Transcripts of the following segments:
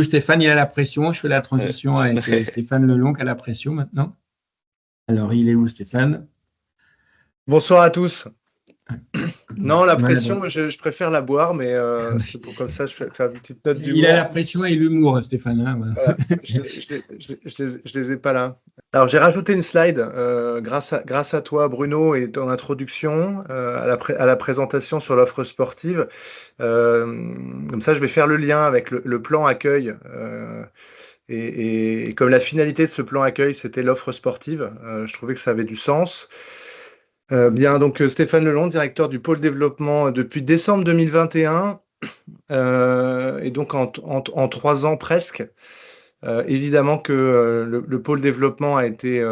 Stéphane, il a la pression. Je fais la Ouais. transition avec Stéphane Lelong qui a la pression maintenant. Alors, il est où, Stéphane? Bonsoir à tous. Non, la Voilà, pression, je préfère la boire, mais c'est pour comme ça, je fais faire une petite note il a la d'humour. pression et l'humour, Stéphane. Hein, voilà. Voilà, je les ai pas là. Alors, j'ai rajouté une slide grâce à toi, Bruno, et ton introduction à la présentation sur l'offre sportive. Comme ça, je vais faire le lien avec le plan accueil. Et comme la finalité de ce plan accueil, c'était l'offre sportive, je trouvais que ça avait du sens. Bien, donc Stéphane Lelong, directeur du pôle développement depuis décembre 2021, et donc en 3 ans presque. Évidemment que le pôle développement a été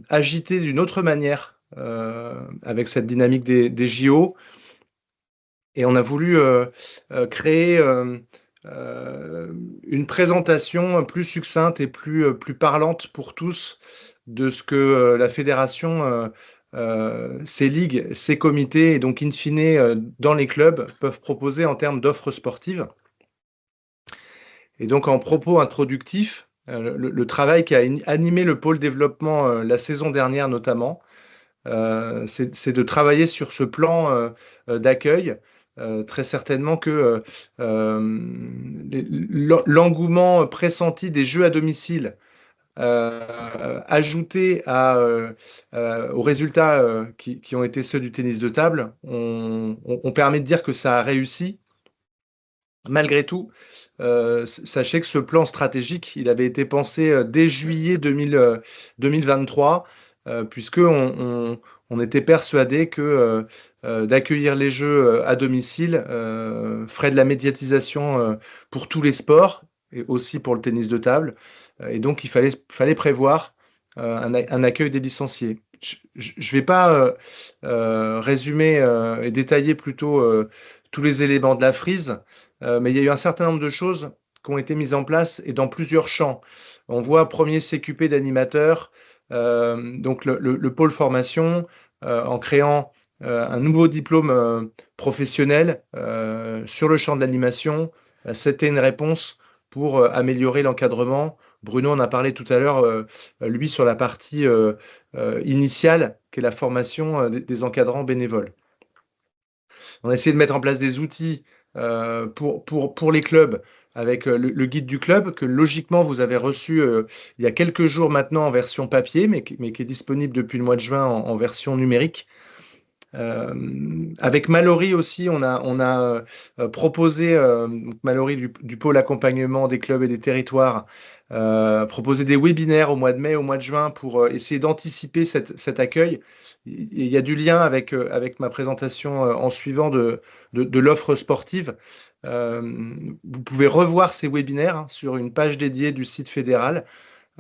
agité d'une autre manière avec cette dynamique des JO. Et on a voulu créer une présentation plus succincte et plus parlante pour tous de ce que la fédération, ses ligues, ses comités et donc in fine dans les clubs peuvent proposer en termes d'offres sportives. Et donc en propos introductifs, le travail qui a animé le pôle développement la saison dernière notamment, c'est de travailler sur ce plan d'accueil. Très certainement que l'engouement pressenti des jeux à domicile, ajouté aux résultats qui ont été ceux du tennis de table, on permet de dire que ça a réussi. Malgré tout, sachez que ce plan stratégique, il avait été pensé dès juillet 2023, puisqu'on était persuadé que d'accueillir les jeux à domicile ferait de la médiatisation pour tous les sports et aussi pour le tennis de table. Et donc, il fallait prévoir un accueil des licenciés. Je ne vais pas résumer et détailler plutôt tous les éléments de la frise. Mais il y a eu un certain nombre de choses qui ont été mises en place et dans plusieurs champs. On voit premier CQP d'animateurs, donc le pôle formation, en créant un nouveau diplôme professionnel sur le champ de l'animation. C'était une réponse pour améliorer l'encadrement. Bruno en a parlé tout à l'heure, lui, sur la partie initiale, qui est la formation des encadrants bénévoles. On a essayé de mettre en place des outils pour les clubs avec le guide du club que logiquement vous avez reçu il y a quelques jours maintenant en version papier, mais qui est disponible depuis le mois de juin en version numérique. Avec Mallory aussi, on a proposé, Mallory du pôle accompagnement des clubs et des territoires, proposé des webinaires au mois de mai, au mois de juin pour essayer d'anticiper cet accueil. Il y a du lien avec ma présentation en suivant de l'offre sportive. Vous pouvez revoir ces webinaires sur une page dédiée du site fédéral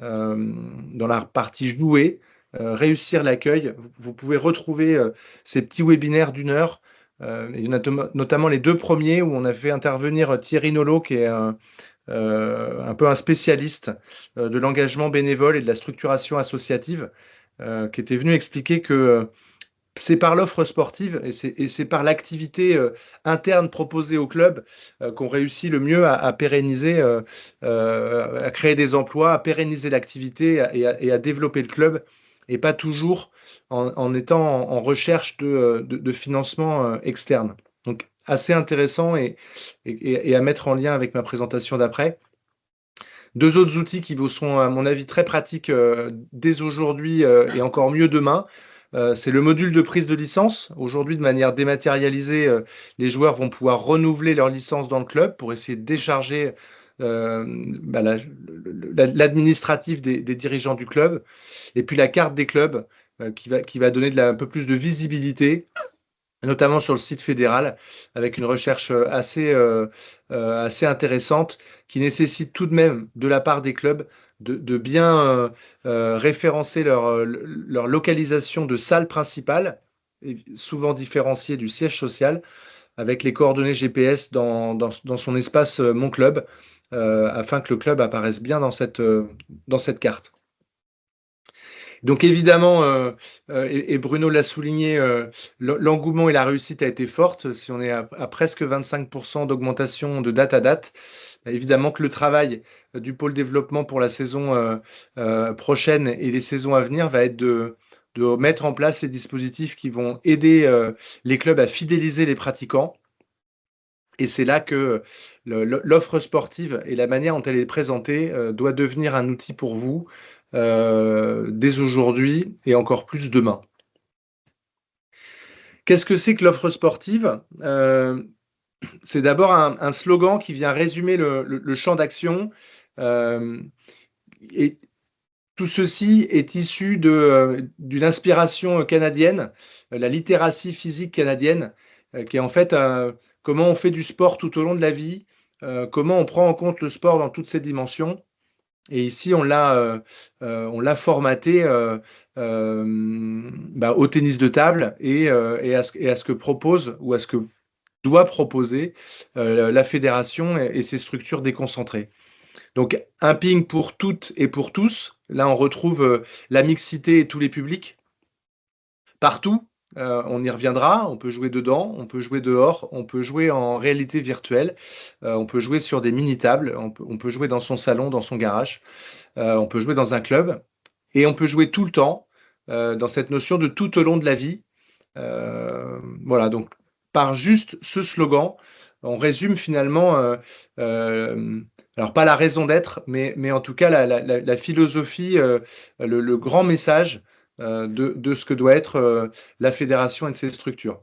dans la partie jouer. Réussir l'accueil. Vous pouvez retrouver ces petits webinaires d'1 heure. Il y en a notamment les 2 premiers où on a fait intervenir Thierry Nolot, qui est un peu un spécialiste de l'engagement bénévole et de la structuration associative, qui était venu expliquer que c'est par l'offre sportive et c'est par l'activité interne proposée au club qu'on réussit le mieux à pérenniser, à créer des emplois, à pérenniser l'activité et à développer le club, et pas toujours en étant en recherche de financement externe. Donc, assez intéressant et à mettre en lien avec ma présentation d'après. 2 autres outils qui vous sont, à mon avis, très pratiques dès aujourd'hui et encore mieux demain. C'est le module de prise de licence. Aujourd'hui, de manière dématérialisée, les joueurs vont pouvoir renouveler leur licence dans le club pour essayer de décharger l'administratif des dirigeants du club. Et puis la carte des clubs qui va donner un peu plus de visibilité, notamment sur le site fédéral, avec une recherche assez intéressante qui nécessite tout de même de la part des clubs de bien référencer leur localisation de salle principale, souvent différenciée du siège social, avec les coordonnées GPS dans son espace Mon Club, afin que le club apparaisse bien dans cette carte. Donc évidemment, et Bruno l'a souligné, l'engouement et la réussite a été forte. Si on est à presque 25% d'augmentation de date à date, évidemment que le travail du pôle développement pour la saison prochaine et les saisons à venir va être de mettre en place les dispositifs qui vont aider les clubs à fidéliser les pratiquants. Et c'est là que l'offre sportive et la manière dont elle est présentée doit devenir un outil pour vous dès aujourd'hui et encore plus demain. Qu'est-ce que c'est que l'offre sportive? C'est d'abord un slogan qui vient résumer le champ d'action. Et tout ceci est issu d'une inspiration canadienne, la littératie physique canadienne, qui est en fait comment on fait du sport tout au long de la vie, comment on prend en compte le sport dans toutes ses dimensions. Et ici, on l'a formaté au tennis de table et à ce que propose ou à ce que doit proposer la fédération et ses structures déconcentrées. Donc, un ping pour toutes et pour tous. Là, on retrouve la mixité et tous les publics. Partout, on y reviendra. On peut jouer dedans, on peut jouer dehors, on peut jouer en réalité virtuelle, on peut jouer sur des mini-tables, on peut jouer dans son salon, dans son garage, on peut jouer dans un club et on peut jouer tout le temps dans cette notion de tout au long de la vie. Voilà, donc par juste ce slogan, on résume finalement, alors pas la raison d'être, mais en tout cas la philosophie, le grand message de ce que doit être la fédération et de ses structures.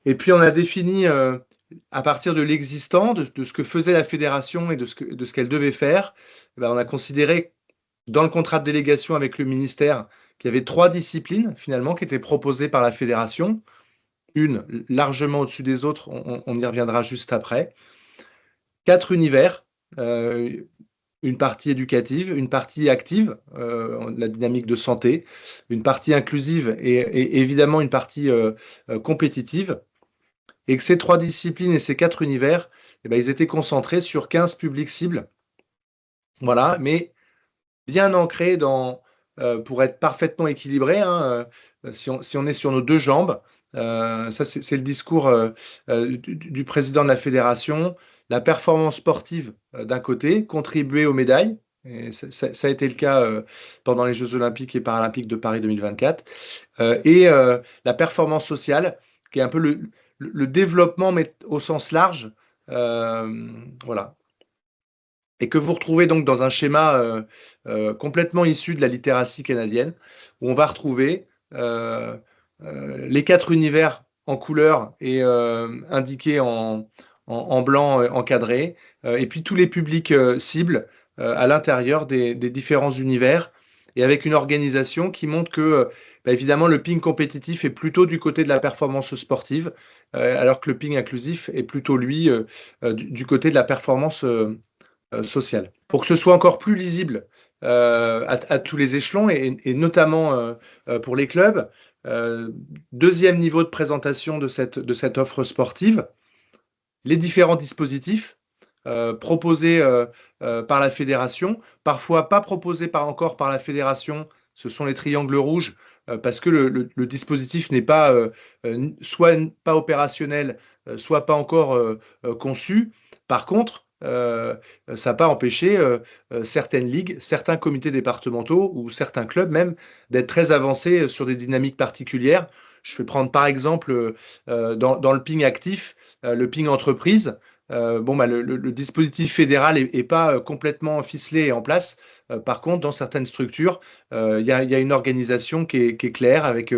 Et puis on a défini à partir de l'existant, de ce que faisait la fédération et de ce qu'elle devait faire, on a considéré dans le contrat de délégation avec le ministère qu'il y avait 3 disciplines finalement qui étaient proposées par la fédération. Une largement au-dessus des autres, on y reviendra juste après. 4 univers, une partie éducative, une partie active, la dynamique de santé, une partie inclusive et évidemment une partie compétitive. Et que ces 3 disciplines et ces 4 univers, ils étaient concentrés sur 15 publics cibles. Voilà, mais bien ancrés pour être parfaitement équilibré, hein, si on est sur nos 2 jambes, ça c'est le discours du président de la fédération, la performance sportive d'un côté, contribuer aux médailles, et ça a été le cas pendant les Jeux olympiques et paralympiques de Paris 2024, et la performance sociale, qui est un peu le développement, mais au sens large, voilà. Et que vous retrouvez donc dans un schéma complètement issu de la littératie canadienne, où on va retrouver les 4 univers en couleur et indiqués en blanc encadré, et puis tous les publics cibles à l'intérieur des différents univers, et avec une organisation qui montre que, évidemment, le ping compétitif est plutôt du côté de la performance sportive, alors que le ping inclusif est plutôt, lui, du côté de la performance sociale. Pour que ce soit encore plus lisible à tous les échelons et notamment pour les clubs, deuxième niveau de présentation de cette offre sportive, les différents dispositifs proposés par la fédération, parfois pas proposés encore par la fédération, ce sont les triangles rouges, parce que le dispositif n'est pas soit pas opérationnel, soit pas encore conçu. Par contre, ça n'a pas empêché certaines ligues, certains comités départementaux ou certains clubs même d'être très avancés sur des dynamiques particulières. Je vais prendre par exemple dans le ping actif, le ping entreprise. Le dispositif fédéral est pas complètement ficelé et en place. Par contre, dans certaines structures, il y a une organisation qui est claire avec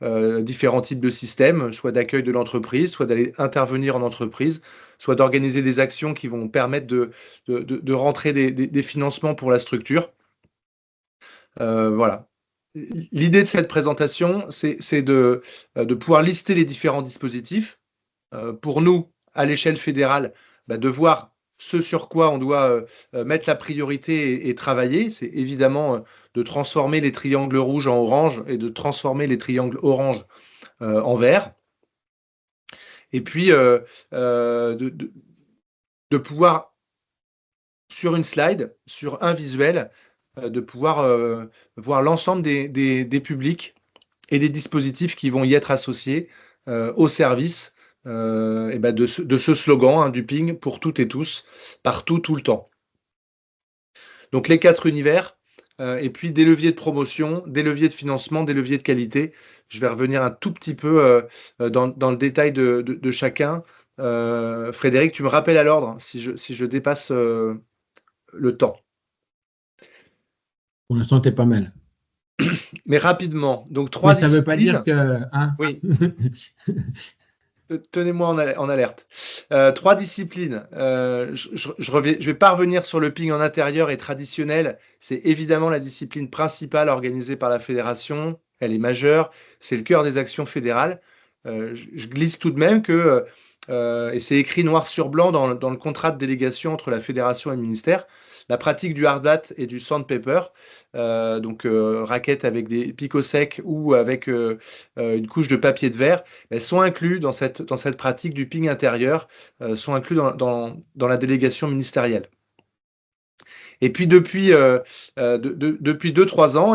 différents types de systèmes, soit d'accueil de l'entreprise, soit d'aller intervenir en entreprise, soit d'organiser des actions qui vont permettre de rentrer des financements pour la structure. Voilà. L'idée de cette présentation, c'est de pouvoir lister les différents dispositifs. Pour nous, à l'échelle fédérale, de voir ce sur quoi on doit mettre la priorité et travailler. C'est évidemment de transformer les triangles rouges en orange et de transformer les triangles orange en vert. Et puis, de pouvoir, sur une slide, sur un visuel, de pouvoir voir l'ensemble des publics et des dispositifs qui vont y être associés au service de ce slogan, hein, du ping pour toutes et tous, partout, tout le temps. Donc les 4 univers, et puis des leviers de promotion, des leviers de financement, des leviers de qualité. Je vais revenir un tout petit peu dans le détail de chacun. Frédéric, tu me rappelles à l'ordre si je dépasse le temps. Pour l'instant, t'es pas mal. Mais rapidement, donc Mais 3 ça veut pas dire disciplines. que, hein, Oui, tenez-moi en alerte. 3 disciplines. Je vais pas revenir sur le ping en intérieur et traditionnel. C'est évidemment la discipline principale organisée par la fédération. Elle est majeure. C'est le cœur des actions fédérales. Je glisse tout de même que, et c'est écrit noir sur blanc dans le contrat de délégation entre la fédération et le ministère, la pratique du hardbat et du sandpaper, raquettes avec des picots secs ou avec une couche de papier de verre, sont inclus dans cette pratique du ping intérieur, sont inclus dans la délégation ministérielle. Et puis depuis 2-3 ans,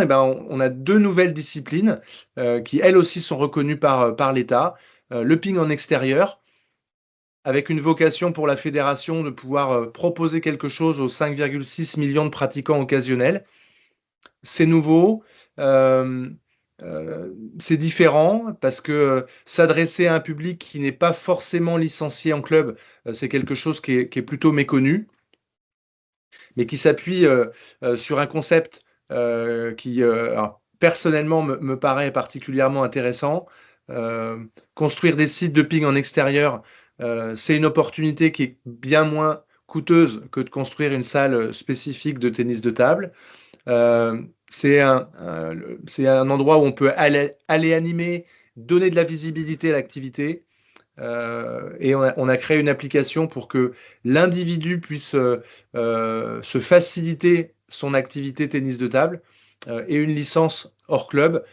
on a 2 nouvelles disciplines qui elles aussi sont reconnues par l'État. Le ping en extérieur, avec une vocation pour la fédération de pouvoir proposer quelque chose aux 5,6 millions de pratiquants occasionnels. C'est nouveau, c'est différent parce que s'adresser à un public qui n'est pas forcément licencié en club, c'est quelque chose qui est plutôt méconnu, mais qui s'appuie sur un concept qui, alors, personnellement, me paraît particulièrement intéressant. Construire des sites de ping en extérieur, c'est une opportunité qui est bien moins coûteuse que de construire une salle spécifique de tennis de table. Euh, c'est un endroit où on peut aller animer, donner de la visibilité à l'activité. Et on a créé une application pour que l'individu puisse se faciliter son activité tennis de table et une licence hors club.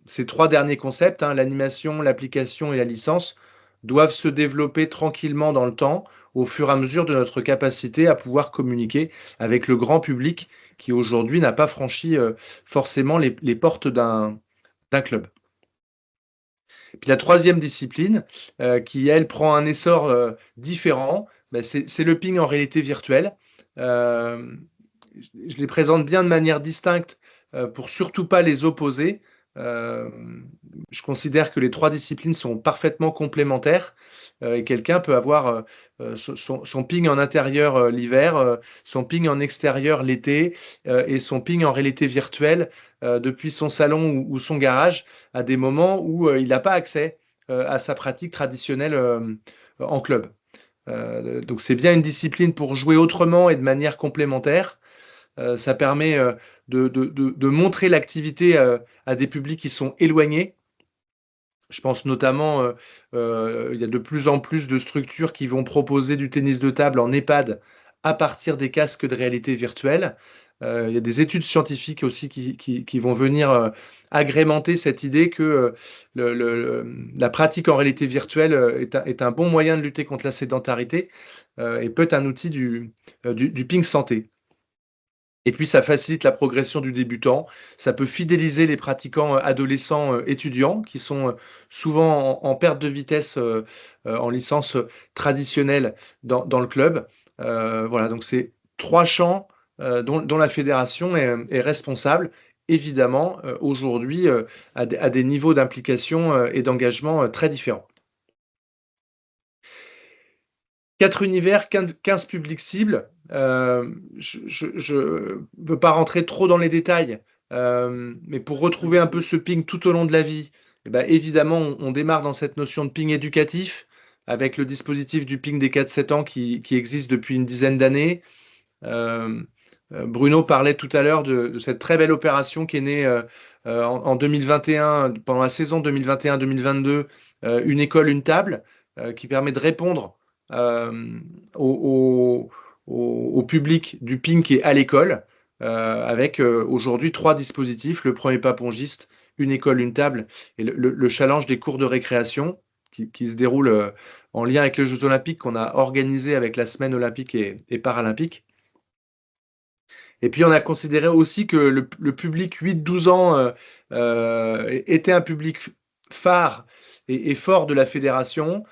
Ces 3 derniers concepts, hein, l'animation, l'application et la licence, doivent se développer tranquillement dans le temps au fur et à mesure de notre capacité à pouvoir communiquer avec le grand public qui aujourd'hui n'a pas franchi forcément les portes d'un club. Et puis la troisième discipline, qui elle prend un essor différent, c'est le ping en réalité virtuelle. Euh, je les présente bien de manière distincte pour surtout pas les opposer. Euh, je considère que les 3 disciplines sont parfaitement complémentaires et quelqu'un peut avoir son ping en intérieur l'hiver, son ping en extérieur l'été et son ping en réalité virtuelle depuis son salon ou son garage à des moments où il n'a pas accès à sa pratique traditionnelle en club. Donc c'est bien une discipline pour jouer autrement et de manière complémentaire. Ça permet de montrer l'activité à des publics qui sont éloignés. Je pense notamment, il y a de plus en plus de structures qui vont proposer du tennis de table en EHPAD à partir des casques de réalité virtuelle. Il y a des études scientifiques aussi qui vont venir agrémenter cette idée que la pratique en réalité virtuelle est un bon moyen de lutter contre la sédentarité et peut être un outil du ping santé. Et puis, ça facilite la progression du débutant. Ça peut fidéliser les pratiquants adolescents étudiants qui sont souvent en perte de vitesse en licence traditionnelle dans le club. Voilà, donc c'est 3 champs dont la fédération est responsable, évidemment, aujourd'hui, à des niveaux d'implication et d'engagement très différents. 4 univers, 15 publics cibles. Je ne veux pas rentrer trop dans les détails, mais pour retrouver un peu ce ping tout au long de la vie, évidemment, on démarre dans cette notion de ping éducatif avec le dispositif du ping des 4-7 ans qui existe depuis une dizaine d'années. Euh, Bruno parlait tout à l'heure de cette très belle opération qui est née en 2021, pendant la saison 2021-2022, une école, une table, qui permet de répondre euh, au, au public du ping qui est à l'école, avec aujourd'hui 3 dispositifs, le premier papongiste, une école, une table, et le challenge des cours de récréation qui se déroule en lien avec les Jeux Olympiques qu'on a organisé avec la semaine olympique et paralympique. Et puis, on a considéré aussi que le public 8-12 ans était un public phare et fort de la fédération.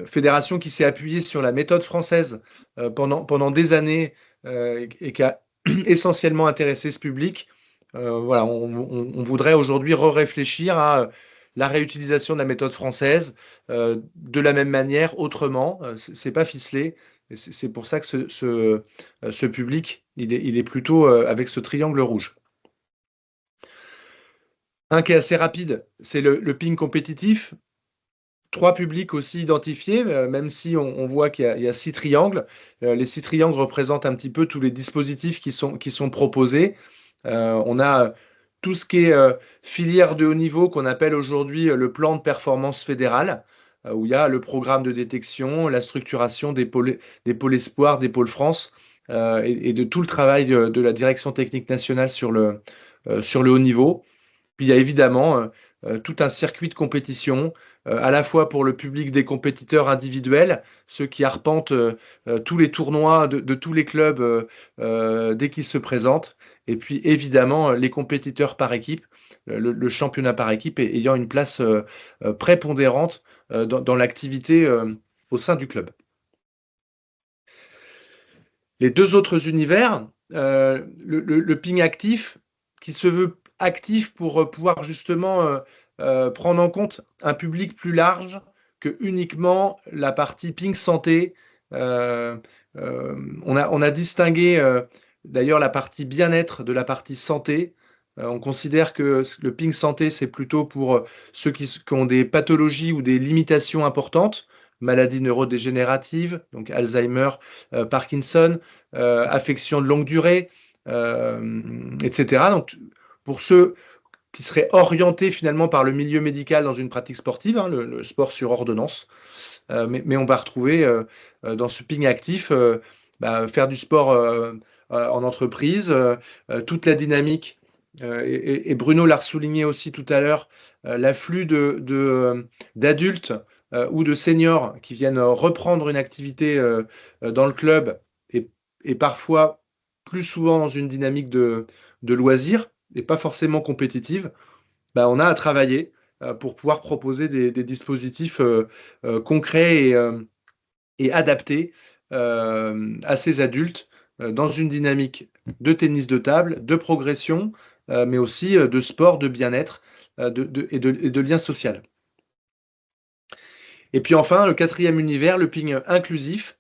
Fédération qui s'est appuyée sur la méthode française pendant des années et qui a essentiellement intéressé ce public. Voilà, on voudrait aujourd'hui réfléchir à la réutilisation de la méthode française de la même manière, autrement. C'est pas ficelé. C'est pour ça que ce public, il est plutôt avec ce triangle rouge. Un qui est assez rapide, c'est le ping compétitif. 3 publics aussi identifiés, même si on voit qu'il y a 6 triangles. Les 6 triangles représentent un petit peu tous les dispositifs qui sont proposés. On a tout ce qui est filière de haut niveau qu'on appelle aujourd'hui le plan de performance fédéral, où il y a le programme de détection, la structuration des pôles espoirs, des pôles France, et de tout le travail de la direction technique nationale sur le haut niveau. Puis il y a évidemment tout un circuit de compétition, à la fois pour le public des compétiteurs individuels, ceux qui arpentent tous les tournois de tous les clubs dès qu'ils se présentent, et puis évidemment les compétiteurs par équipe, le championnat par équipe ayant une place prépondérante dans l'activité au sein du club. Les 2 autres univers, le ping actif, qui se veut actif pour pouvoir justement prendre en compte un public plus large que uniquement la partie ping santé. On a distingué d'ailleurs la partie bien-être de la partie santé. On considère que le ping santé, c'est plutôt pour ceux qui ont des pathologies ou des limitations importantes, maladies neurodégénératives, donc Alzheimer, Parkinson, affections de longue durée, etc. Donc, pour ceux qui seraient orientés finalement par le milieu médical dans une pratique sportive, hein, le sport sur ordonnance, mais on va retrouver dans ce ping actif faire du sport en entreprise, toute la dynamique, et Bruno l'a souligné aussi tout à l'heure, l'afflux d'adultes ou de seniors qui viennent reprendre une activité dans le club et parfois plus souvent dans une dynamique de loisirs et pas forcément compétitive. On a à travailler pour pouvoir proposer des dispositifs concrets et adaptés à ces adultes dans une dynamique de tennis de table, de progression, mais aussi de sport, de bien-être et de lien social. Et puis enfin, le 4e univers, le ping inclusif.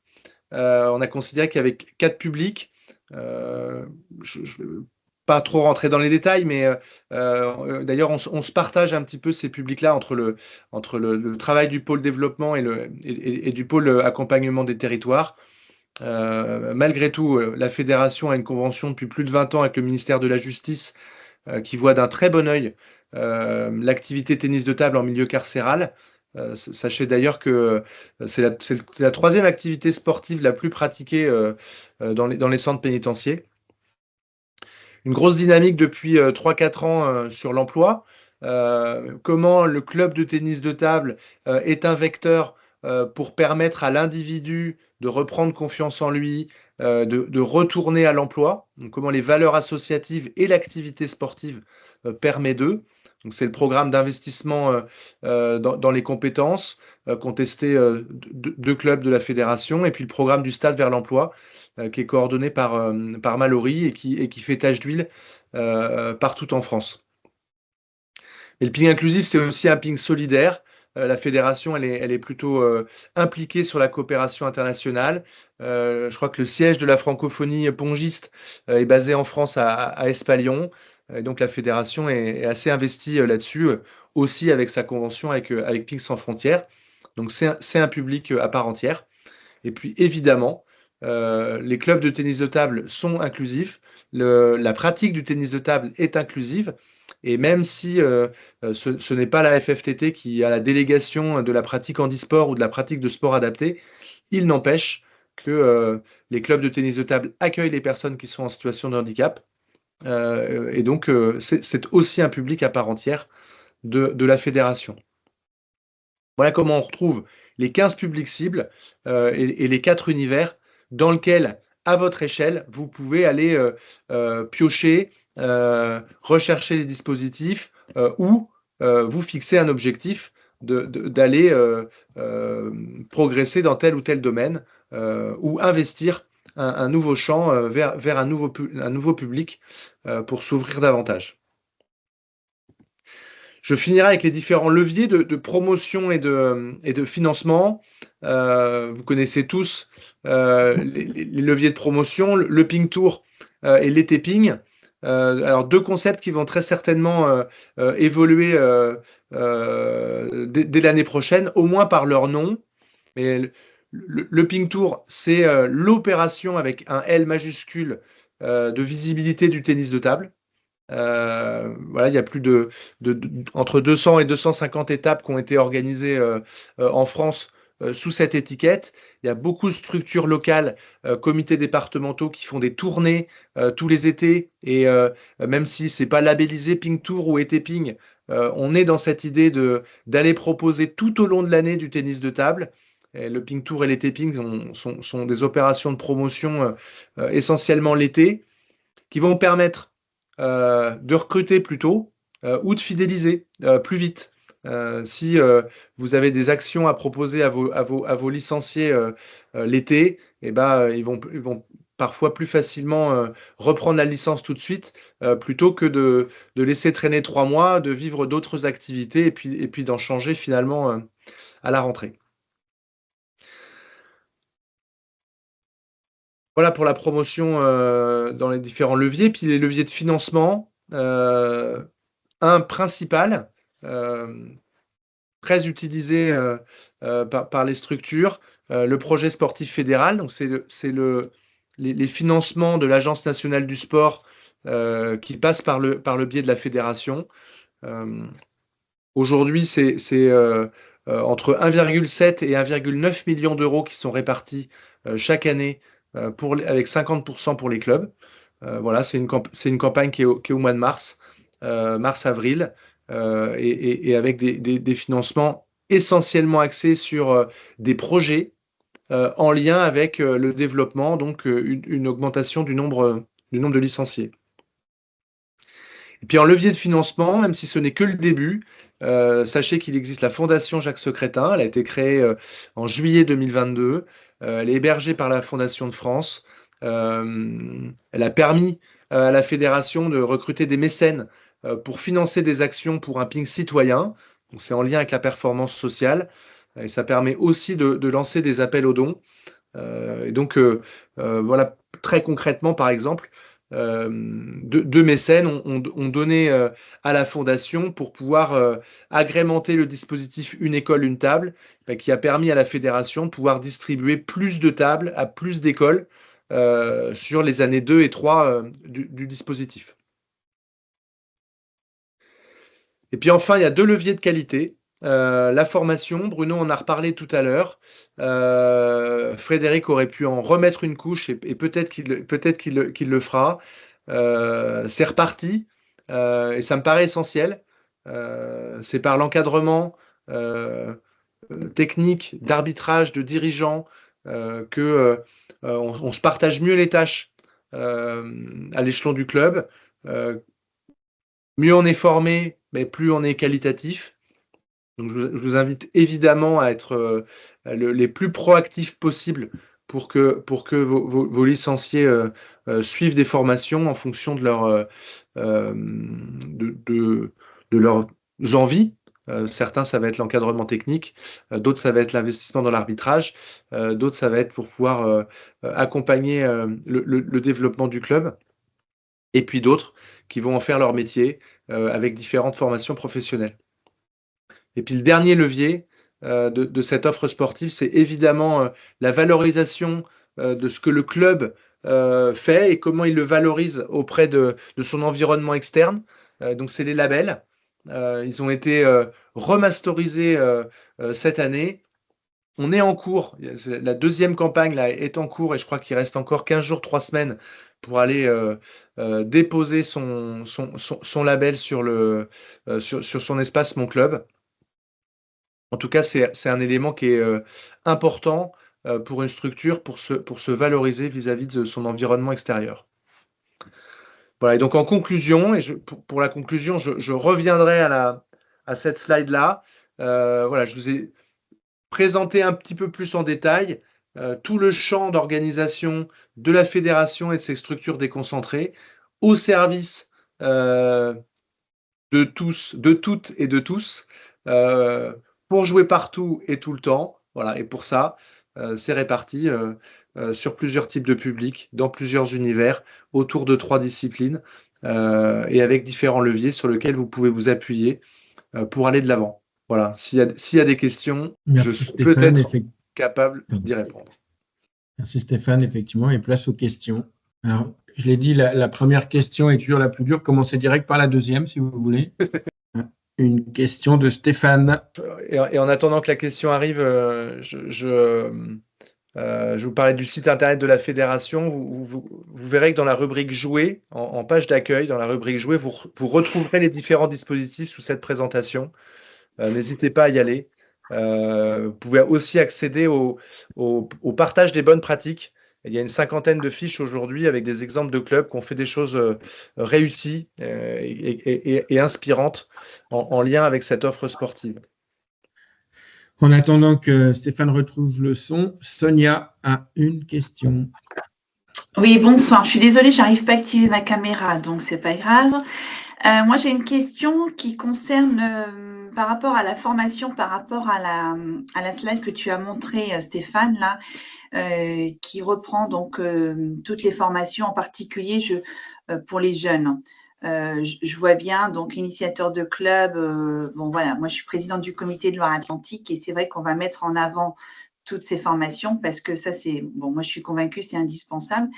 On a considéré qu'il y avait 4 publics. Je ne vais pas trop rentrer dans les détails, mais d'ailleurs, on se partage un petit peu ces publics-là entre le travail du pôle développement et du pôle accompagnement des territoires. Malgré tout, la fédération a une convention depuis plus de 20 ans avec le ministère de la Justice qui voit d'un très bon œil l'activité tennis de table en milieu carcéral. Sachez d'ailleurs que c'est la 3e activité sportive la plus pratiquée dans les centres pénitentiaires. Une grosse dynamique depuis 3-4 ans sur l'emploi. Comment le club de tennis de table est un vecteur pour permettre à l'individu de reprendre confiance en lui, de retourner à l'emploi. Donc, comment les valeurs associatives et l'activité sportive permet d'eux. Donc, c'est le programme d'investissement dans les compétences qu'ont testé 2 clubs de la fédération et puis le programme du Stade vers l'emploi qui est coordonné par Mallory et qui fait tache d'huile partout en France. Mais le ping inclusif, c'est aussi un ping solidaire. La fédération, elle est plutôt impliquée sur la coopération internationale. Je crois que le siège de la francophonie pongiste est basé en France à Espalion. Donc la fédération est assez investie là-dessus, aussi avec sa convention avec Ping Sans Frontières. Donc c'est un public à part entière. Et puis évidemment, les clubs de tennis de table sont inclusifs. La pratique du tennis de table est inclusive. Et même si ce n'est pas la FFTT qui a la délégation de la pratique handisport ou de la pratique de sport adapté, il n'empêche que les clubs de tennis de table accueillent les personnes qui sont en situation de handicap. Et donc, c'est aussi un public à part entière de la fédération. Voilà comment on retrouve les 15 publics cibles et les 4 univers dans lesquels à votre échelle, vous pouvez aller piocher, rechercher les dispositifs ou vous fixer un objectif d'aller progresser dans tel ou tel domaine ou investir un nouveau champ vers un nouveau public pour s'ouvrir davantage. Je finirai avec les différents leviers de promotion et de financement. Vous connaissez tous les leviers de promotion, le Ping Tour et l'e-taping. Alors, deux concepts qui vont très certainement évoluer dès l'année prochaine, au moins par leur nom. Mais le Ping Tour, c'est l'opération avec un L majuscule de visibilité du tennis de table. Voilà, il y a plus entre 200 et 250 étapes qui ont été organisées en France sous cette étiquette. Il y a beaucoup de structures locales, comités départementaux qui font des tournées tous les étés. Et même si c'est pas labellisé Ping Tour ou e-taping, on est dans cette idée d'aller proposer tout au long de l'année du tennis de table. Et le Ping Tour et l'e-taping sont des opérations de promotion essentiellement l'été qui vont permettre de recruter plus tôt ou de fidéliser plus vite. Si vous avez des actions à proposer à vos licenciés l'été, eh ben, ils vont parfois plus facilement reprendre la licence tout de suite plutôt que de laisser traîner 3 mois, de vivre d'autres activités et puis d'en changer finalement à la rentrée. Voilà pour la promotion dans les différents leviers. Puis les leviers de financement, un principal, très utilisé par les structures, le projet sportif fédéral. Donc les financements de l'Agence nationale du sport qui passent par le biais de la fédération. Aujourd'hui, c'est entre 1,7 et 1,9 million d'euros qui sont répartis chaque année avec 50% pour les clubs. Voilà, c'est une campagne qui est au mois de mars, mars-avril, et avec des financements essentiellement axés sur des projets en lien avec le développement, donc une augmentation du nombre de licenciés. Et puis en levier de financement, même si ce n'est que le début, sachez qu'il existe la Fondation Jacques Secrétin. Elle a été créée en juillet 2022. Elle est hébergée par la Fondation de France. Elle a permis à la fédération de recruter des mécènes pour financer des actions pour un ping citoyen. Donc c'est en lien avec la performance sociale. Et ça permet aussi de lancer des appels aux dons. Et donc voilà, très concrètement, par exemple, deux mécènes ont donné à la fondation pour pouvoir agrémenter le dispositif Une école, une table, qui a permis à la fédération de pouvoir distribuer plus de tables à plus d'écoles sur les années 2 et 3 du dispositif. Et puis enfin, il y a deux leviers de qualité. La formation, Bruno en a reparlé tout à l'heure. Frédéric aurait pu en remettre une couche et peut-être qu'il le fera. C'est reparti et ça me paraît essentiel. C'est par l'encadrement technique, d'arbitrage, de dirigeants que on se partage mieux les tâches à l'échelon du club. Mieux on est formé, mais plus on est qualitatif. Donc je vous invite évidemment à être les plus proactifs possibles pour que vos licenciés suivent des formations en fonction de leurs envies. Certains, ça va être l'encadrement technique, d'autres, ça va être l'investissement dans l'arbitrage, d'autres, ça va être pour pouvoir accompagner le développement du club, et puis d'autres qui vont en faire leur métier avec différentes formations professionnelles. Et puis le dernier levier de cette offre sportive, c'est évidemment la valorisation de ce que le club fait et comment il le valorise auprès de son environnement externe. Donc c'est les labels. Ils ont été remasterisés cette année. On est en cours, la deuxième campagne là, est en cours et je crois qu'il reste encore 15 jours, 3 semaines pour aller déposer son label sur son espace Mon Club. En tout cas, c'est un élément qui est important pour une structure pour se valoriser vis-à-vis de son environnement extérieur. Voilà, et donc en conclusion, et pour la conclusion, je reviendrai à cette slide-là. Voilà, je vous ai présenté un petit peu plus en détail tout le champ d'organisation de la fédération et de ses structures déconcentrées au service de tous, de toutes et de tous, pour jouer partout et tout le temps. Voilà, et pour ça, c'est réparti sur plusieurs types de publics, dans plusieurs univers, autour de 3 disciplines, et avec différents leviers sur lesquels vous pouvez vous appuyer pour aller de l'avant. Voilà, s'il y a des questions, je Merci suis Stéphane. peut-être capable d'y répondre. Merci Stéphane, effectivement, et place aux questions. Alors, je l'ai dit, la première question est toujours la plus dure. Commencez direct par la deuxième, si vous voulez. Une question de Stéphane. Et en attendant que la question arrive, je vous parlais du site internet de la fédération. Vous verrez que dans la rubrique Jouer, en page d'accueil, dans la rubrique Jouer, vous retrouverez les différents dispositifs sous cette présentation. N'hésitez pas à y aller. Vous pouvez aussi accéder au partage des bonnes pratiques. Il y a une 50aine de fiches aujourd'hui avec des exemples de clubs qui ont fait des choses réussies et inspirantes en lien avec cette offre sportive. En attendant que Stéphane retrouve le son, Sonia a une question. Oui, bonsoir. Je suis désolée, j'arrive pas à activer ma caméra, donc c'est pas grave. Moi, j'ai une question qui concerne par rapport à la formation, par rapport à la slide que tu as montrée, Stéphane, là, qui reprend donc toutes les formations, en particulier pour les jeunes. Je vois bien, donc, initiateur de club. Bon, voilà, moi, je suis présidente du comité de Loire-Atlantique et c'est vrai qu'on va mettre en avant toutes ces formations parce que ça, c'est, bon, moi, je suis convaincue, c'est indispensable.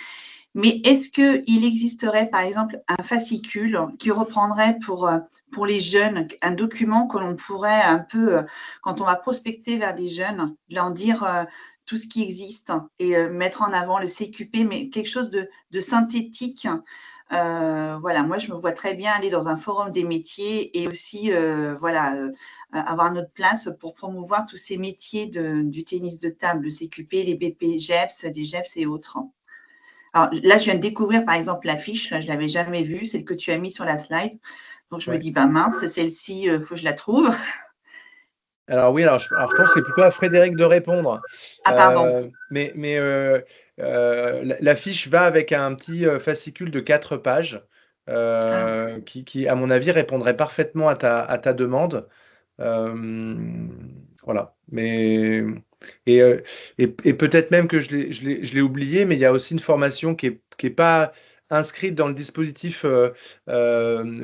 Mais est-ce qu'il existerait, par exemple, un fascicule qui reprendrait pour les jeunes, un document que l'on pourrait un peu, quand on va prospecter vers des jeunes, leur dire tout ce qui existe et mettre en avant le CQP, mais quelque chose de synthétique. Voilà, moi, je me vois très bien aller dans un forum des métiers et aussi, voilà, avoir notre place pour promouvoir tous ces métiers du tennis de table, le CQP, les BPGEPS, des GEPS et autres. Alors là, je viens de découvrir, par exemple, l'affiche. Je ne l'avais jamais vue, celle que tu as mise sur la slide. Donc, je me dis, bah mince, celle-ci, il faut que je la trouve. Alors oui, alors je pense que c'est plutôt à Frédéric de répondre. Ah, pardon. Mais l'affiche va avec un petit fascicule de 4 pages qui, à mon avis, répondrait parfaitement à ta demande. Voilà. Et peut-être même que je l'ai oublié, mais il y a aussi une formation qui est pas inscrite dans le dispositif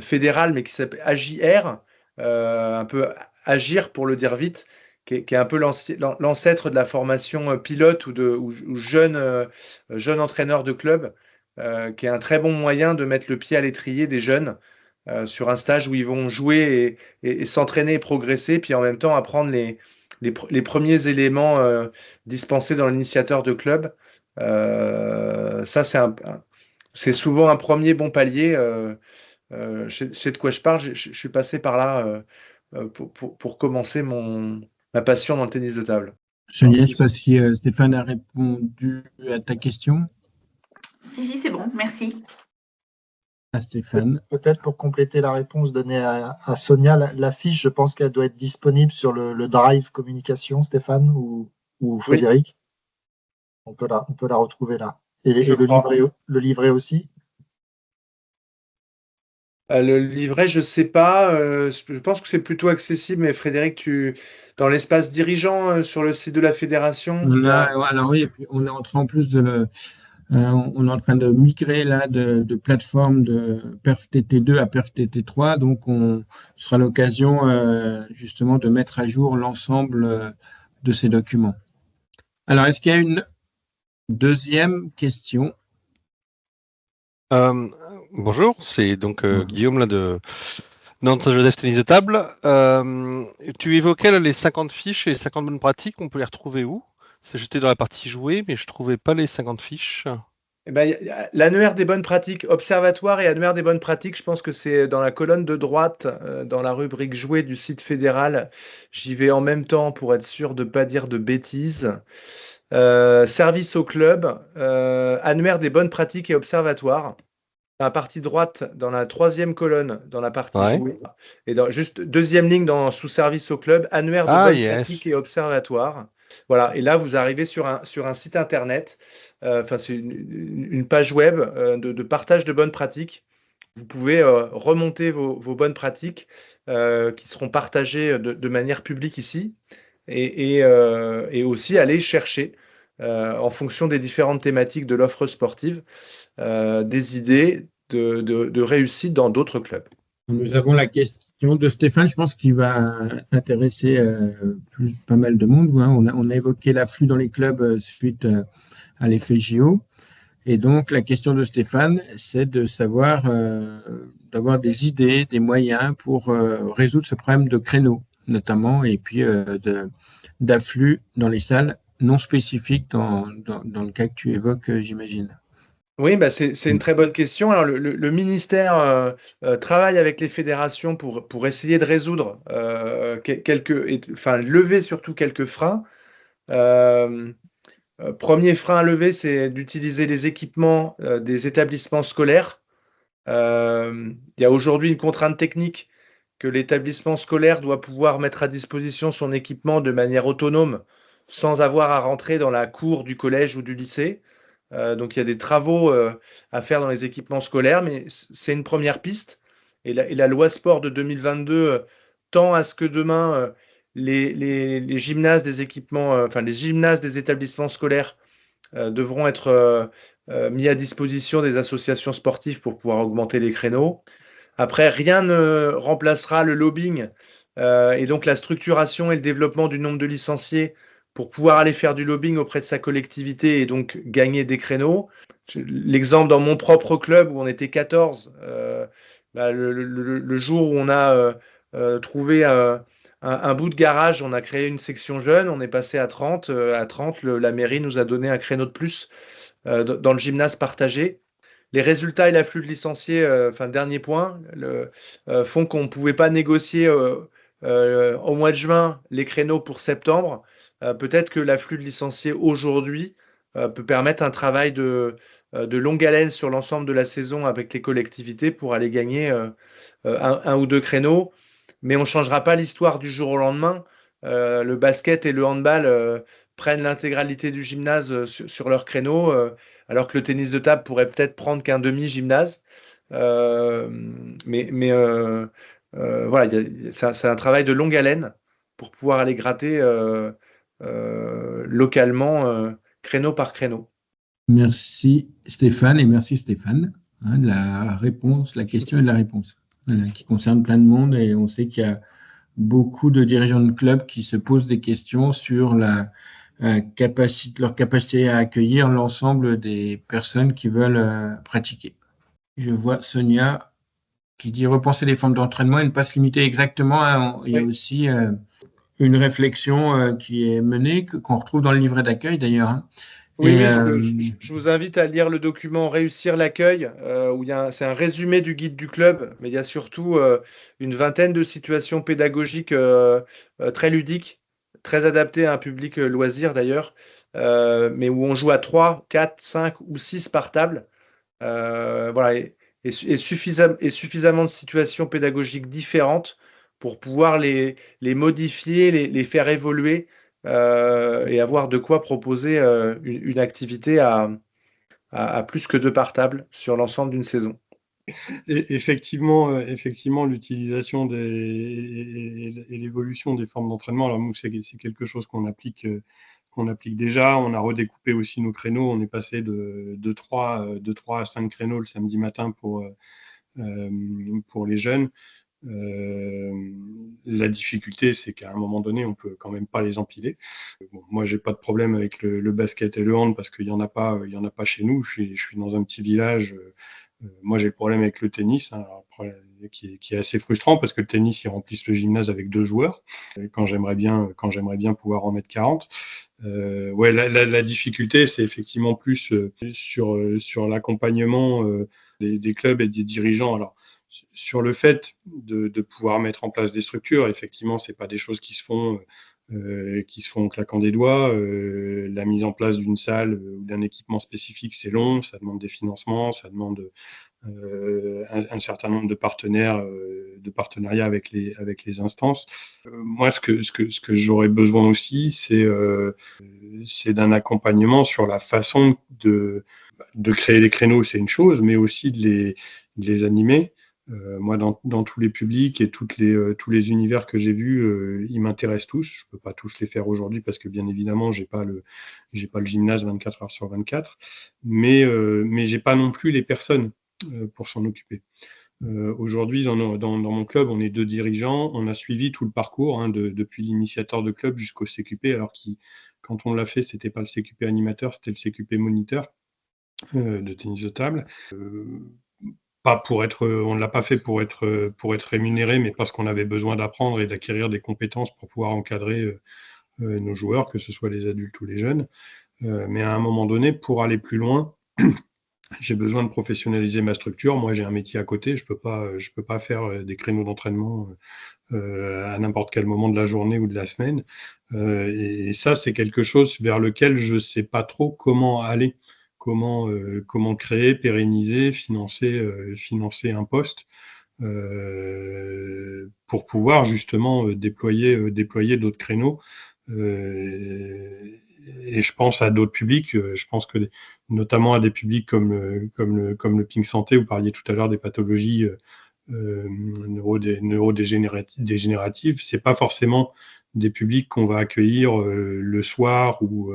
fédéral, mais qui s'appelle AJR, un peu Agir pour le dire vite, qui est un peu l'ancêtre de la formation pilote ou jeune entraîneur de club, qui est un très bon moyen de mettre le pied à l'étrier des jeunes sur un stage où ils vont jouer et s'entraîner et progresser, puis en même temps apprendre les premiers éléments dispensés dans l'initiateur de club. Ça, c'est souvent un premier bon palier. Je sais de quoi je parle. Je suis passé par là pour commencer ma passion dans le tennis de table. Sonia, je ne sais pas si Stéphane a répondu à ta question. Si, c'est bon, merci. À Stéphane. Peut-être pour compléter la réponse donnée à Sonia, la fiche, je pense qu'elle doit être disponible sur le Drive Communication, Stéphane ou Frédéric. Oui. On peut la retrouver là. Et le livret aussi. Le livret, je ne sais pas. Je pense que c'est plutôt accessible, mais Frédéric, dans l'espace dirigeant sur le site de la fédération. Alors oui, et puis on est en train en plus on est en train de migrer là de plateforme de PerfTT2 à PerfTT3, donc ce sera l'occasion justement de mettre à jour l'ensemble de ces documents. Alors, est-ce qu'il y a une deuxième question? Bonjour, c'est donc Guillaume là de Nantes Joseph Tennis de Table. Tu évoquais là, les 50 fiches et les 50 bonnes pratiques, on peut les retrouver où? J'étais dans la partie jouer, mais je ne trouvais pas les 50 fiches. Eh ben, l'annuaire des bonnes pratiques, observatoire et annuaire des bonnes pratiques, je pense que c'est dans la colonne de droite, dans la rubrique jouer du site fédéral. J'y vais en même temps pour être sûr de ne pas dire de bêtises. service au club, annuaire des bonnes pratiques et observatoire. Dans la partie droite, dans la 3e colonne, dans la partie jouée, et juste 2e ligne sous service au club, annuaire de bonnes pratiques et observatoire. Voilà, et là, vous arrivez sur un site internet, c'est une page web de partage de bonnes pratiques. Vous pouvez remonter vos bonnes pratiques qui seront partagées de manière publique ici, et aussi aller chercher, en fonction des différentes thématiques de l'offre sportive, des idées de réussite dans d'autres clubs. Nous avons la question de Stéphane, je pense qu'il va intéresser pas mal de monde. Hein. On a évoqué l'afflux dans les clubs suite à l'effet JO. Et donc, la question de Stéphane, c'est de savoir, d'avoir des idées, des moyens pour résoudre ce problème de créneaux, notamment, et puis d'afflux dans les salles non spécifiques dans le cas que tu évoques, j'imagine. Oui, c'est une très bonne question. Alors, le ministère travaille avec les fédérations pour essayer de résoudre lever surtout quelques freins. Premier frein à lever, c'est d'utiliser les équipements des établissements scolaires. Il y a aujourd'hui une contrainte technique que l'établissement scolaire doit pouvoir mettre à disposition son équipement de manière autonome sans avoir à rentrer dans la cour du collège ou du lycée. Donc, il y a des travaux à faire dans les équipements scolaires, mais c'est une première piste. Et la loi sport de 2022 tend à ce que demain, les gymnases des équipements, les gymnases des établissements scolaires devront être mis à disposition des associations sportives pour pouvoir augmenter les créneaux. Après, rien ne remplacera le lobbying et donc la structuration et le développement du nombre de licenciés pour pouvoir aller faire du lobbying auprès de sa collectivité et donc gagner des créneaux. L'exemple dans mon propre club où on était 14, le jour où on a trouvé un bout de garage, on a créé une section jeune, on est passé à 30. À 30, la mairie nous a donné un créneau de plus dans le gymnase partagé. Les résultats et l'afflux de licenciés, dernier point, font qu'on ne pouvait pas négocier au mois de juin les créneaux pour septembre. Peut-être que l'afflux de licenciés aujourd'hui peut permettre un travail de longue haleine sur l'ensemble de la saison avec les collectivités pour aller gagner un ou deux créneaux. Mais on ne changera pas l'histoire du jour au lendemain. Le basket et le handball prennent l'intégralité du gymnase sur leurs créneaux, alors que le tennis de table pourrait peut-être prendre qu'un demi-gymnase. Voilà, c'est un travail de longue haleine pour pouvoir aller gratter localement, créneau par créneau. Merci Stéphane, et merci Stéphane. De la réponse, la question et de la réponse, qui concerne plein de monde, et on sait qu'il y a beaucoup de dirigeants de clubs qui se posent des questions sur leur capacité à accueillir l'ensemble des personnes qui veulent pratiquer. Je vois Sonia qui dit repenser les formes d'entraînement et ne pas se limiter exactement. Il y a aussi une réflexion qui est menée, qu'on retrouve dans le livret d'accueil d'ailleurs. Oui, je vous invite à lire le document Réussir l'accueil, où c'est un résumé du guide du club, mais il y a surtout une vingtaine de situations pédagogiques très ludiques, très adaptées à un public loisir d'ailleurs, mais où on joue à 3, 4, 5 ou 6 par table. Voilà, et suffisamment de situations pédagogiques différentes pour pouvoir les modifier, les faire évoluer et avoir de quoi proposer une activité à plus que 2 par table sur l'ensemble d'une saison. Et effectivement, l'utilisation et l'évolution des formes d'entraînement, alors c'est quelque chose qu'on applique déjà. On a redécoupé aussi nos créneaux. On est passé de 3 à 5 créneaux le samedi matin pour les jeunes. La difficulté, c'est qu'à un moment donné, on peut quand même pas les empiler. Bon, moi, j'ai pas de problème avec le basket et le hand parce qu'il y en a pas chez nous. Je suis dans un petit village. Moi, j'ai le problème avec le tennis, qui est assez frustrant parce que le tennis, ils remplissent le gymnase avec 2 joueurs. Quand j'aimerais bien pouvoir en mettre 40. La difficulté, c'est effectivement plus sur l'accompagnement des clubs et des dirigeants. Alors, sur le fait de pouvoir mettre en place des structures, effectivement, c'est pas des choses qui se font qui se font en claquant des doigts. La mise en place d'une salle ou d'un équipement spécifique, c'est long, ça demande des financements, ça demande un certain nombre de partenaires, de partenariats avec les instances. Moi, ce que j'aurais besoin aussi, c'est d'un accompagnement sur la façon de créer les créneaux, c'est une chose, mais aussi de les animer. Moi, dans tous les publics et tous les univers que j'ai vus, ils m'intéressent tous. Je peux pas tous les faire aujourd'hui parce que bien évidemment, j'ai pas le gymnase 24 heures sur 24, mais j'ai pas non plus les personnes pour s'en occuper. Aujourd'hui, dans mon club, on est 2 dirigeants. On a suivi tout le parcours, hein, depuis l'initiateur de club jusqu'au CQP, alors quand on l'a fait, c'était pas le CQP animateur, c'était le CQP moniteur de tennis de table. On ne l'a pas fait pour être rémunéré, mais parce qu'on avait besoin d'apprendre et d'acquérir des compétences pour pouvoir encadrer nos joueurs, que ce soit les adultes ou les jeunes. Mais à un moment donné, pour aller plus loin, j'ai besoin de professionnaliser ma structure. Moi, j'ai un métier à côté. Je peux pas faire des créneaux d'entraînement à n'importe quel moment de la journée ou de la semaine. Et ça, c'est quelque chose vers lequel je sais pas trop comment aller. Comment créer, pérenniser, financer un poste pour pouvoir justement déployer d'autres créneaux. Et je pense à d'autres publics. Je pense que notamment à des publics comme le Ping Santé, vous parliez tout à l'heure des pathologies neurodégénératives. C'est pas forcément des publics qu'on va accueillir le soir ou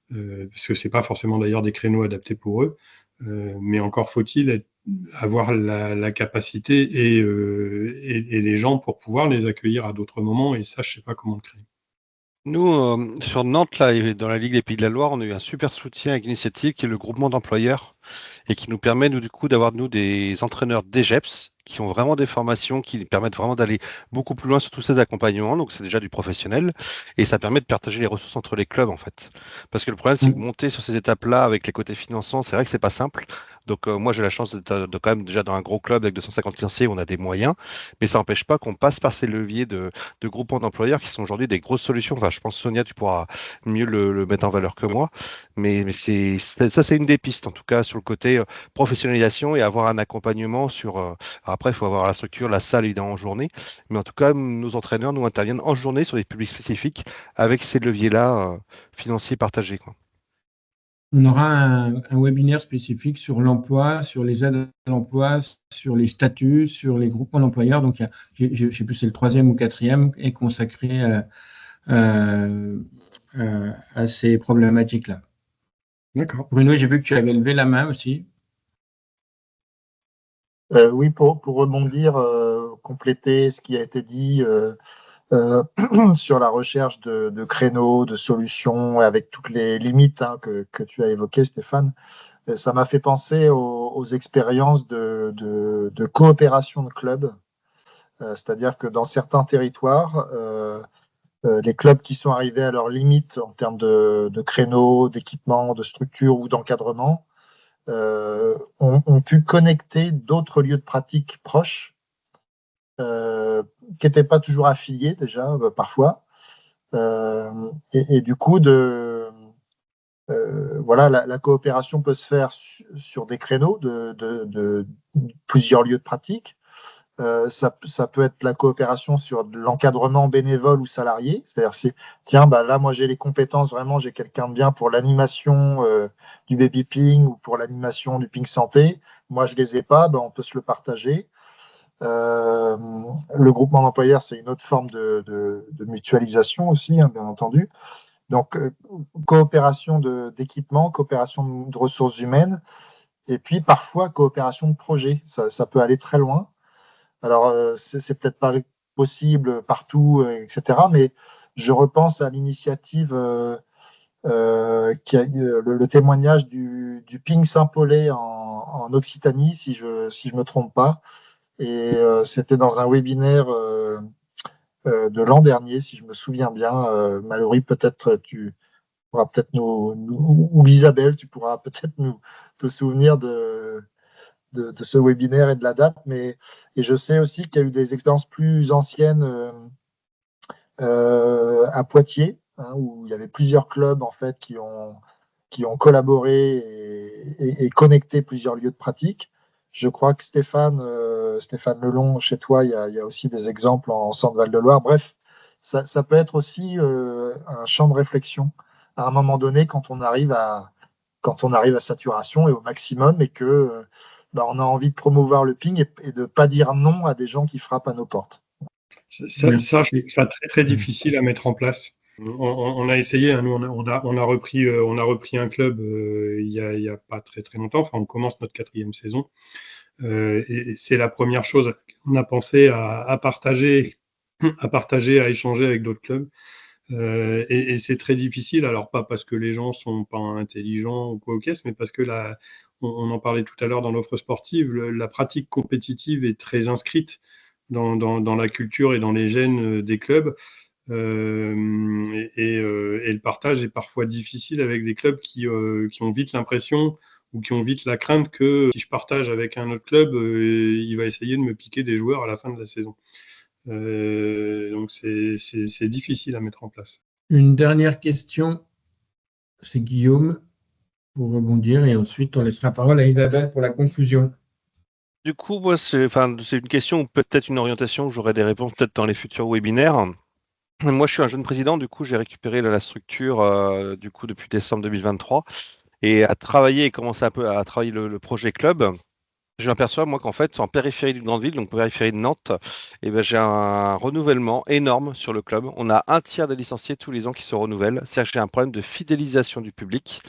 parce que c'est pas forcément d'ailleurs des créneaux adaptés pour eux, mais encore faut-il avoir la capacité et les gens pour pouvoir les accueillir à d'autres moments, et ça, je sais pas comment le créer. Nous, sur Nantes, là, et dans la Ligue des Pays de la Loire, on a eu un super soutien avec l'initiative qui est le groupement d'employeurs et qui nous permet, nous, du coup, d'avoir, nous, des entraîneurs DGEPS qui ont vraiment des formations qui permettent vraiment d'aller beaucoup plus loin sur tous ces accompagnements. Donc, c'est déjà du professionnel et ça permet de partager les ressources entre les clubs, en fait. Parce que le problème, c'est que monter sur ces étapes-là avec les côtés financiers, c'est vrai que c'est pas simple. Donc, moi, j'ai la chance de quand même déjà dans un gros club avec 250 licenciés où on a des moyens, mais ça n'empêche pas qu'on passe par ces leviers de groupements d'employeurs qui sont aujourd'hui des grosses solutions. Enfin, je pense, Sonia, tu pourras mieux le mettre en valeur que moi. Mais ça, c'est une des pistes, en tout cas, sur le côté professionnalisation et avoir un accompagnement sur. Après, il faut avoir la structure, la salle, évidemment, en journée. Mais en tout cas, nos entraîneurs nous interviennent en journée sur des publics spécifiques avec ces leviers-là financiers partagés, quoi. On aura un webinaire spécifique sur l'emploi, sur les aides à l'emploi, sur les statuts, sur les groupements d'employeurs. Donc, je ne sais plus si c'est le 3e ou 4e, est consacré à ces problématiques-là. D'accord. Bruno, j'ai vu que tu avais levé la main aussi. Oui, pour rebondir, compléter ce qui a été dit sur la recherche de créneaux, de solutions, avec toutes les limites que tu as évoquées, Stéphane. Ça m'a fait penser aux expériences de coopération de clubs. C'est-à-dire que dans certains territoires, les clubs qui sont arrivés à leurs limites en termes de créneaux, d'équipements, de structures ou d'encadrement ont pu connecter d'autres lieux de pratique proches qui n'étaient pas toujours affiliés déjà, parfois. Et du coup, voilà, la coopération peut se faire sur des créneaux de plusieurs lieux de pratique. Ça peut être la coopération sur de l'encadrement bénévole ou salarié. C'est-à-dire, tiens, bah là, moi, j'ai les compétences, vraiment, j'ai quelqu'un de bien pour l'animation du baby ping ou pour l'animation du ping santé. Moi, je les ai pas, bah, on peut se le partager. Le groupement d'employeurs, c'est une autre forme de mutualisation aussi, hein, bien entendu. Donc, coopération d'équipement, coopération de ressources humaines, et puis parfois coopération de projet. Ça peut aller très loin. Alors, c'est peut-être pas possible partout, etc. Mais je repense à l'initiative le témoignage du Ping Saint-Paulé en Occitanie, si je me trompe pas. Et c'était dans un webinaire de l'an dernier, si je me souviens bien. Mallory, peut-être tu pourras peut-être ou Isabelle, tu pourras peut-être te souvenir de ce webinaire et de la date. Et je sais aussi qu'il y a eu des expériences plus anciennes à Poitiers, hein, où il y avait plusieurs clubs en fait qui ont collaboré et connecté plusieurs lieux de pratique. Je crois que Stéphane Lelong, chez toi, il y a aussi des exemples en Centre-Val de Loire. Bref, ça peut être aussi un champ de réflexion à un moment donné quand on arrive à saturation et au maximum et que on a envie de promouvoir le ping et de ne pas dire non à des gens qui frappent à nos portes. Ça, je trouve ça très très difficile à mettre en place. On a essayé, hein, nous on a repris un club il y a pas très très longtemps. Enfin, on commence notre 4e saison et c'est la première chose. On a pensé à partager, à échanger avec d'autres clubs. Et c'est très difficile, alors pas parce que les gens sont pas intelligents ou quoi aux caisses, mais parce que on en parlait tout à l'heure dans l'offre sportive, la pratique compétitive est très inscrite dans la culture et dans les gènes des clubs. Et le partage est parfois difficile avec des clubs qui ont vite l'impression ou qui ont vite la crainte que si je partage avec un autre club, il va essayer de me piquer des joueurs à la fin de la saison. Donc c'est difficile à mettre en place. Une dernière question, c'est Guillaume pour rebondir et ensuite on laissera la parole à Isabelle pour la conclusion. Du coup, moi, c'est une question ou peut-être une orientation où j'aurai des réponses peut-être dans les futurs webinaires. Moi, je suis un jeune président, du coup, j'ai récupéré la structure du coup depuis décembre 2023 et à travailler et commencer un peu à travailler le projet club. Je m'aperçois, moi, qu'en fait, en périphérie d'une grande ville, donc périphérie de Nantes, j'ai un renouvellement énorme sur le club. On a un tiers des licenciés tous les ans qui se renouvellent. C'est-à-dire que j'ai un problème de fidélisation du public.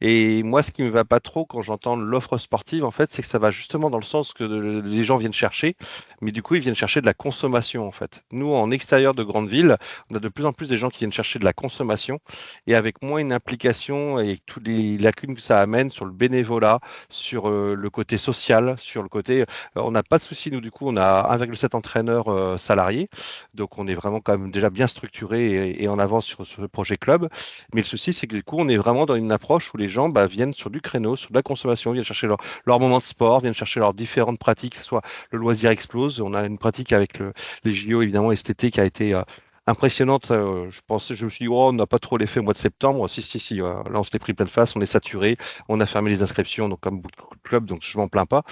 Et moi, ce qui me va pas trop quand j'entends l'offre sportive, en fait, c'est que ça va justement dans le sens que les gens viennent chercher, mais du coup, ils viennent chercher de la consommation, en fait. Nous, en extérieur de grandes villes, on a de plus en plus des gens qui viennent chercher de la consommation, et avec moins une implication et toutes les lacunes que ça amène sur le bénévolat, sur le côté social, sur le côté, on n'a pas de souci, nous, du coup, on a 1,7 entraîneurs salariés, donc on est vraiment quand même déjà bien structuré et en avance sur ce projet club. Mais le souci, c'est que du coup, on est vraiment dans une approche où les gens viennent sur du créneau, sur de la consommation, viennent chercher leur moment de sport, viennent chercher leurs différentes pratiques, que ce soit le loisir explose. On a une pratique avec les JO, évidemment, STT, qui a été impressionnante. Je me suis dit, oh, on n'a pas trop l'effet au mois de septembre. Si. Là, on se l'est pris pleine face, on est saturé, on a fermé les inscriptions, donc comme beaucoup de clubs, donc je m'en plains pas.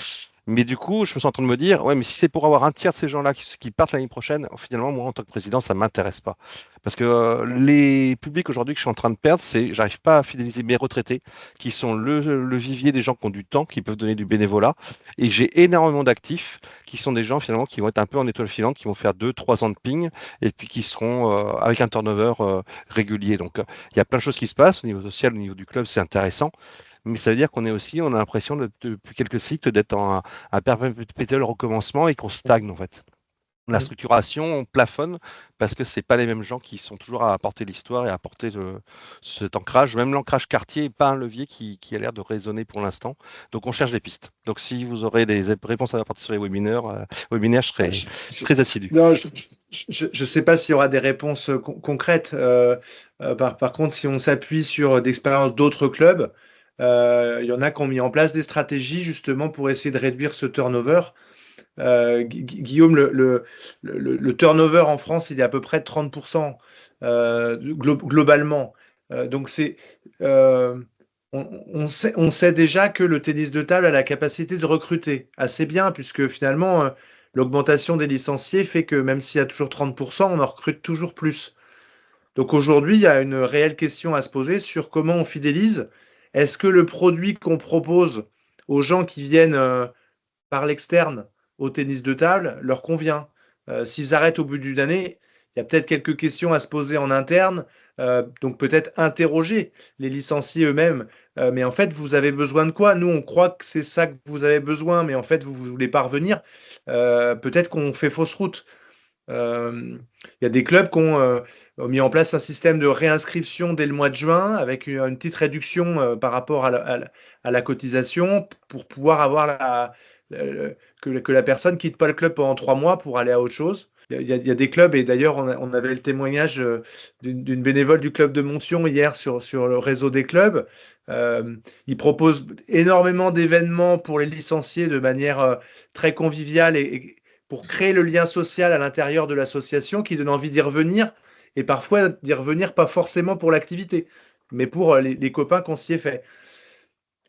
Mais du coup, je me suis en train de me dire, ouais, mais si c'est pour avoir un tiers de ces gens-là qui partent l'année prochaine, finalement, moi, en tant que président, ça ne m'intéresse pas. Parce que les publics aujourd'hui que je suis en train de perdre, j'arrive pas à fidéliser mes retraités, qui sont le vivier des gens qui ont du temps, qui peuvent donner du bénévolat. Et j'ai énormément d'actifs qui sont des gens, finalement, qui vont être un peu en étoile filante, qui vont faire 2-3 ans de ping, et puis qui seront avec un turnover régulier. Donc, il y a plein de choses qui se passent au niveau social, au niveau du club, c'est intéressant. Mais ça veut dire qu'on a l'impression depuis quelques cycles d'être à perpétuel recommencement et qu'on stagne en fait. La structuration, on plafonne parce que c'est pas les mêmes gens qui sont toujours à apporter l'histoire et à apporter cet ancrage. Même l'ancrage quartier n'est pas un levier qui a l'air de résonner pour l'instant. Donc on cherche des pistes. Donc si vous aurez des réponses à apporter sur les webinaires, je serai très assidu. Non, je ne sais pas s'il y aura des réponses concrètes. Par contre, si on s'appuie sur d'expériences d'autres clubs, il y en a qui ont mis en place des stratégies justement pour essayer de réduire ce turnover. Guillaume, le turnover en France, il est à peu près de 30% globalement. Donc on sait déjà que le tennis de table a la capacité de recruter assez bien, puisque finalement, l'augmentation des licenciés fait que même s'il y a toujours 30%, on en recrute toujours plus. Donc aujourd'hui, il y a une réelle question à se poser sur comment on fidélise. Est-ce que le produit qu'on propose aux gens qui viennent par l'externe au tennis de table leur convient? S'ils arrêtent au bout d'une année, il y a peut-être quelques questions à se poser en interne, donc peut-être interroger les licenciés eux-mêmes. Mais en fait, vous avez besoin de quoi? Nous, on croit que c'est ça que vous avez besoin, mais en fait, vous ne voulez pas revenir. Peut-être qu'on fait fausse route. Il y a des clubs qui ont mis en place un système de réinscription dès le mois de juin avec une petite réduction par rapport à la cotisation pour pouvoir avoir que la personne quitte pas le club pendant 3 mois pour aller à autre chose. Il y a des clubs, et d'ailleurs on avait le témoignage d'une bénévole du club de Montion hier sur le réseau des clubs. Ils proposent énormément d'événements pour les licenciés de manière très conviviale et pour créer le lien social à l'intérieur de l'association qui donne envie d'y revenir et parfois d'y revenir pas forcément pour l'activité, mais pour les copains qu'on s'y est fait.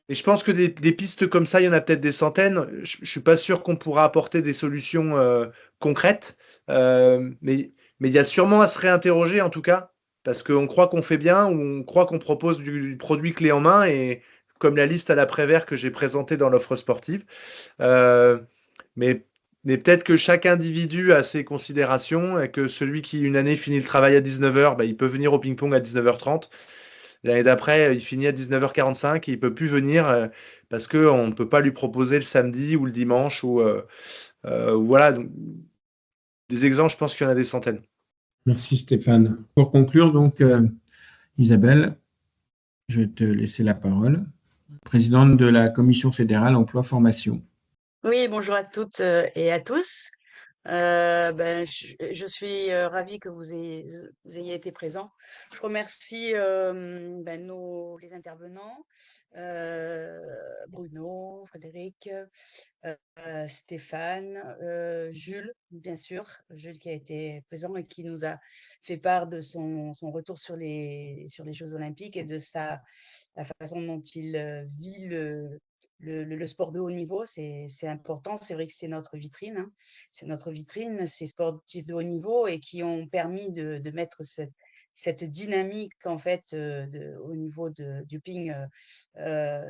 Et je pense que des pistes comme ça, il y en a peut-être des centaines. Je ne suis pas sûr qu'on pourra apporter des solutions concrètes, mais il y a sûrement à se réinterroger en tout cas, parce qu'on croit qu'on fait bien ou on croit qu'on propose du produit clé en main, et comme la liste à l'après-vert que j'ai présentée dans l'offre sportive. Euh, mais mais peut-être que chaque individu a ses considérations et que celui qui, une année, finit le travail à 19h, bah, il peut venir au ping-pong à 19h30. L'année d'après, il finit à 19h45 et il ne peut plus venir parce qu'on ne peut pas lui proposer le samedi ou le dimanche. Voilà. Donc, des exemples, je pense qu'il y en a des centaines. Merci Stéphane. Pour conclure, donc, Isabelle, je vais te laisser la parole. Présidente de la Commission fédérale emploi-formation. Oui, bonjour à toutes et à tous. Je suis ravie que vous ayez été présents. Je remercie les intervenants, Bruno, Frédéric, Stéphane, Jules, bien sûr, Jules qui a été présent et qui nous a fait part de son retour sur les Jeux Olympiques et de la façon dont il vit le sport de haut niveau. C'est important, c'est vrai que c'est notre vitrine, hein. C'est notre vitrine, ces sportifs de haut niveau et qui ont permis de mettre cette dynamique en fait au niveau du ping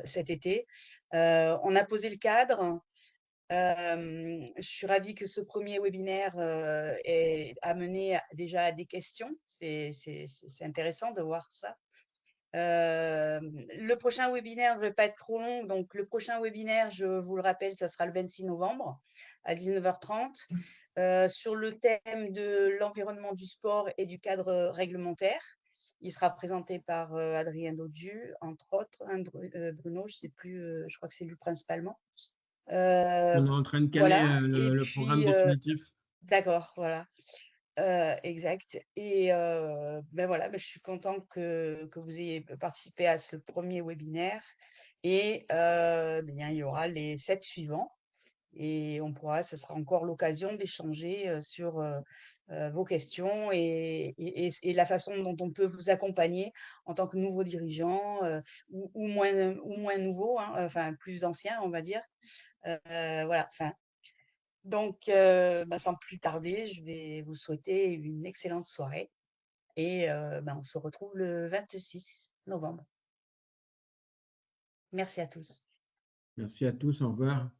cet été. On a posé le cadre. Je suis ravie que ce premier webinaire ait amené déjà à des questions. C'est intéressant de voir ça. Le prochain webinaire ne va pas être trop long. Donc, le prochain webinaire, je vous le rappelle, ça sera le 26 novembre à 19h30 sur le thème de l'environnement du sport et du cadre réglementaire. Il sera présenté par Adrien Dodu, entre autres, Bruno, je ne sais plus, je crois que c'est lui principalement. On est en train de caler Voilà. le programme définitif. D'accord, voilà. Exact. Et voilà, je suis contente que vous ayez participé à ce premier webinaire. Et il y aura les 7 suivants. Et ce sera encore l'occasion d'échanger sur vos questions et la façon dont on peut vous accompagner en tant que nouveau dirigeant ou moins nouveau, hein, enfin plus ancien, on va dire. Voilà, enfin. Donc, sans plus tarder, je vais vous souhaiter une excellente soirée et on se retrouve le 26 novembre. Merci à tous. Merci à tous, au revoir.